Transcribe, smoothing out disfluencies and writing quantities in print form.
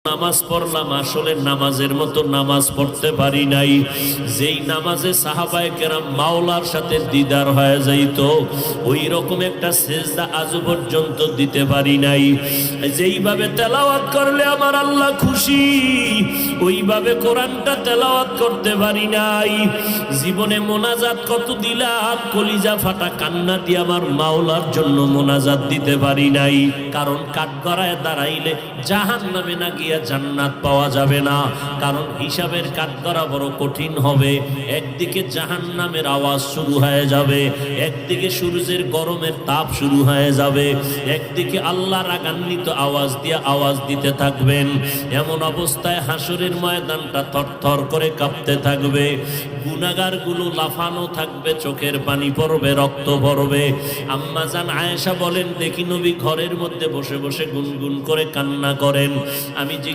নামাজ পড়লাম, আসলে নামাজের মতো নামাজ পড়তে পারি নাই। যেই নামাজে সাহাবায়ে কেরাম মাওলার সাথে দিদার হয়ে যাইত, ওই রকম একটা সেজদা আজ পর্যন্ত দিতে পারি নাই। যেইভাবে তেলাওয়াত করলে আমার আল্লাহ খুশি, ওইভাবে কোরআনটা তেলাওয়াত করতে পারি নাই। জীবনে মোনাজাত কত দিলাম, কলিজা ফাটা কান্না দিয়ে আমার মাওলার জন্য মোনাজাত দিতে পারি নাই। কারণ কাঠগড়ায় দাঁড়াইলে জাহান্নামে না গিয়ে জান্নাত পাওয়া যাবে না। কারণ হিসাবের কাঠগড়া বড় কঠিন হবে। একদিকে জাহান্নামের আওয়াজ শুরু হয়ে যাবে, একদিকে সূর্যের গরমের তাপ শুরু হয়ে যাবে, একদিকে আল্লাহ রাগান্বিত আওয়াজ দিতে থাকবেন। এমন অবস্থায় হাসরের ময়দানটা থরথর করে কাঁপতে থাকবে, গুনাহগারগুলো লাফানো থাকবে, চোখের পানি পড়বে, রক্ত পড়বে। আম্মা জান আয়েশা বলেন, দেখি নবী ঘরের মধ্যে বসে বসে গুনগুন করে কান্না করেন। আমি